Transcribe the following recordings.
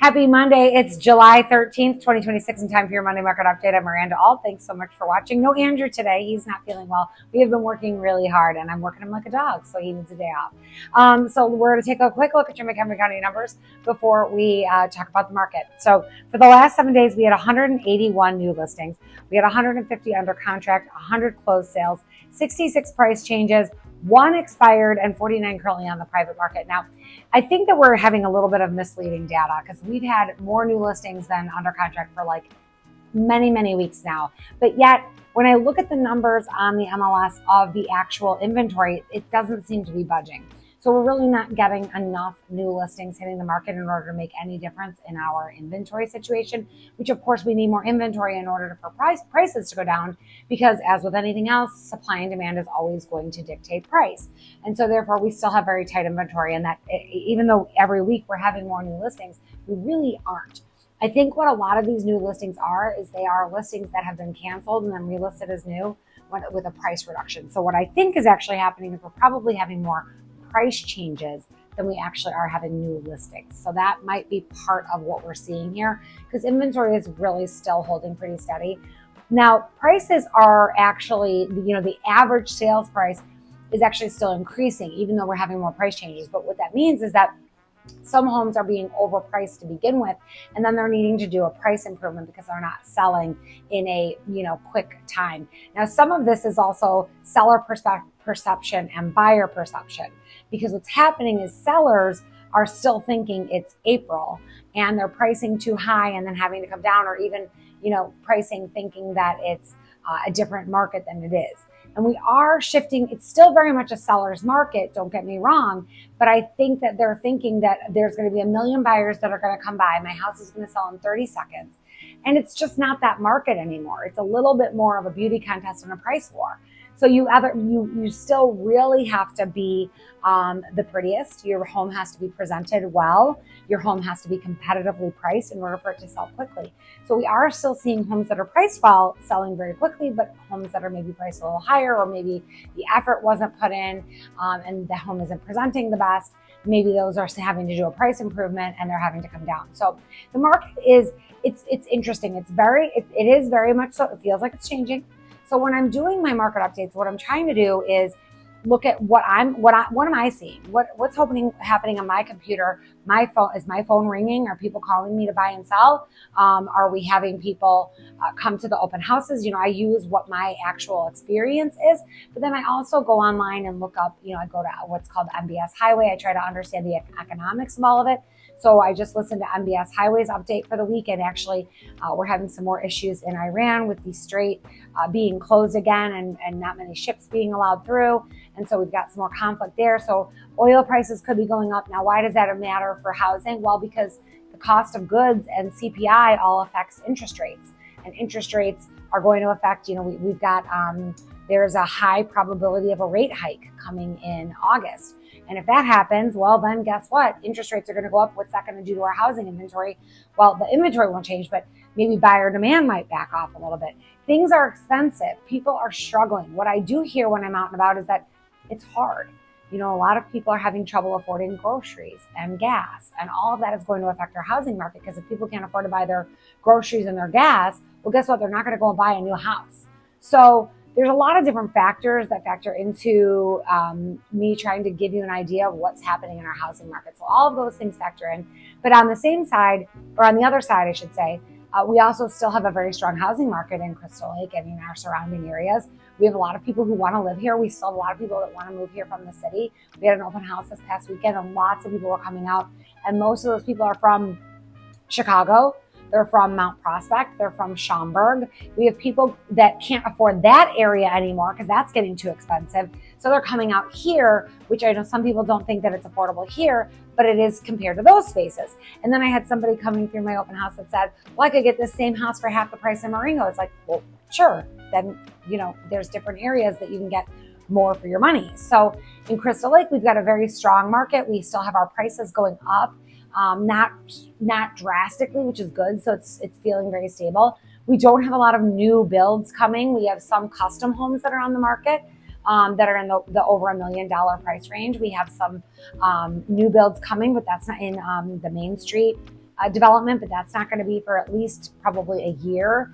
Happy Monday. It's July 13th, 2026, and time for your Monday Market Update. I'm Miranda. Thanks so much for watching. No Andrew today. He's not feeling well. We have been working really hard, and I'm working him like a dog, so he needs a day off. So we're going to take a quick look at your McHenry County numbers before we talk about the market. So for the last 7 days, we had 181 new listings. We had 150 under contract, 100 closed sales, 66 price changes, 1 expired, and 49 currently on the private market. Now, I think that we're having a little bit of misleading data because we've had more new listings than under contract for like many weeks now. But yet, when I look at the numbers on the MLS of the actual inventory, it doesn't seem to be budging. So we're really not getting enough new listings hitting the market in order to make any difference in our inventory situation, which of course we need more inventory in order for prices to go down, because as with anything else, supply and demand is always going to dictate price. And so therefore we still have very tight inventory, and that even though every week we're having more new listings, we really aren't. I think what a lot of these new listings is they are listings that have been canceled and then relisted as new with a price reduction. So what I think is actually happening is we're probably having more price changes than we actually are having new listings. So that might be part of what we're seeing here, because inventory is really still holding pretty steady. Now, prices are actually, the average sales price is actually still increasing, even though we're having more price changes. But what that means is that some homes are being overpriced to begin with, and then they're needing to do a price improvement because they're not selling in a quick time. Now, some of this is also seller perception and buyer perception, because what's happening is sellers are still thinking it's April and they're pricing too high and then having to come down, or even pricing thinking that it's a different market than it is. And we are shifting. It's still very much a seller's market, don't get me wrong, but I think that they're thinking that there's going to be 1 million buyers that are going to come by. My house is going to sell in 30 seconds. And it's just not that market anymore. It's a little bit more of a beauty contest and a price war. So you still really have to be the prettiest. Your home has to be presented well. Your home has to be competitively priced in order for it to sell quickly. So we are still seeing homes that are priced well selling very quickly, but homes that are maybe priced a little higher, or maybe the effort wasn't put in and the home isn't presenting the best, maybe those are having to do a price improvement and they're having to come down. So the market it's interesting. It is very much so. It feels like it's changing. So when I'm doing my market updates, what I'm trying to do is look at what am I seeing? What's happening on my computer? Is my phone ringing? Are people calling me to buy and sell? Are we having people come to the open houses? I use what my actual experience is, but then I also go online and look up, I go to what's called MBS Highway. I try to understand the economics of all of it. So I just listened to MBS Highway's update for the week, and actually we're having some more issues in Iran with the strait being closed again and not many ships being allowed through. And so we've got some more conflict there. So oil prices could be going up. Now, why does that matter for housing? Well, because the cost of goods and CPI all affects interest rates. And interest rates are going to affect, we've got, there's a high probability of a rate hike coming in August. And if that happens, well, then guess what? Interest rates are going to go up. What's that going to do to our housing inventory? Well, the inventory won't change, but maybe buyer demand might back off a little bit. Things are expensive. People are struggling. What I do hear when I'm out and about is that it's hard. A lot of people are having trouble affording groceries and gas, and all of that is going to affect our housing market, because if people can't afford to buy their groceries and their gas, well, guess what? They're not going to go and buy a new house. So there's a lot of different factors that factor into me trying to give you an idea of what's happening in our housing market. So all of those things factor in. But on the same side, or on the other side, I should say, we also still have a very strong housing market in Crystal Lake and in our surrounding areas. We have a lot of people who want to live here. We still have a lot of people that want to move here from the city. We had an open house this past weekend, and lots of people were coming out. And most of those people are from Chicago. They're from Mount Prospect. They're from Schaumburg. We have people that can't afford that area anymore because that's getting too expensive. So they're coming out here, which I know some people don't think that it's affordable here, but it is compared to those spaces. And then I had somebody coming through my open house that said, well, I could get this same house for half the price in Marengo. It's like, well, sure. Then, there's different areas that you can get more for your money. So in Crystal Lake, we've got a very strong market. We still have our prices going up. Not drastically, which is good. So it's feeling very stable. We don't have a lot of new builds coming. We have some custom homes that are on the market that are in the over $1 million price range. We have some new builds coming, but that's not in the Main Street development, but that's not going to be for at least probably a year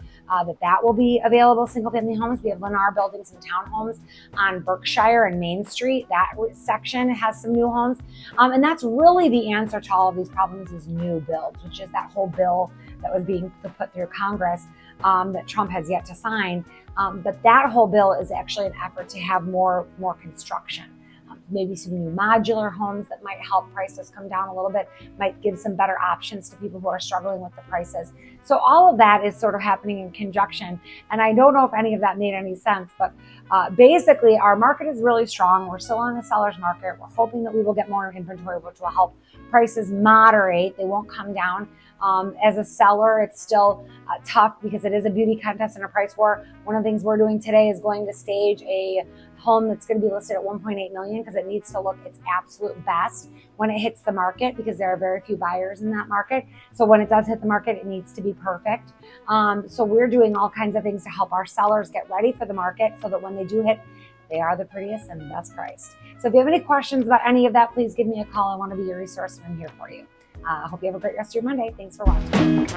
that will be available, single family homes. We have Lennar building some townhomes on Berkshire and Main Street. That section has some new homes. And that's really the answer to all of these problems is new builds, which is that whole bill that was being put through Congress that Trump has yet to sign. But that whole bill is actually an effort to have more construction. Maybe some new modular homes that might help prices come down a little bit, might give some better options to people who are struggling with the prices. So all of that is sort of happening in conjunction. And I don't know if any of that made any sense, but basically our market is really strong. We're still on the seller's market. We're hoping that we will get more inventory, which will help prices moderate. They won't come down. As a seller, it's still tough because it is a beauty contest and a price war. One of the things we're doing today is going to stage a home that's going to be listed at $1.8 million because it needs to look its absolute best when it hits the market, because there are very few buyers in that market. So when it does hit the market, it needs to be perfect. So we're doing all kinds of things to help our sellers get ready for the market so that when they do hit, they are the prettiest and the best priced. So if you have any questions about any of that, please give me a call. I want to be your resource and I'm here for you. I hope you have a great rest of your Monday. Thanks for watching.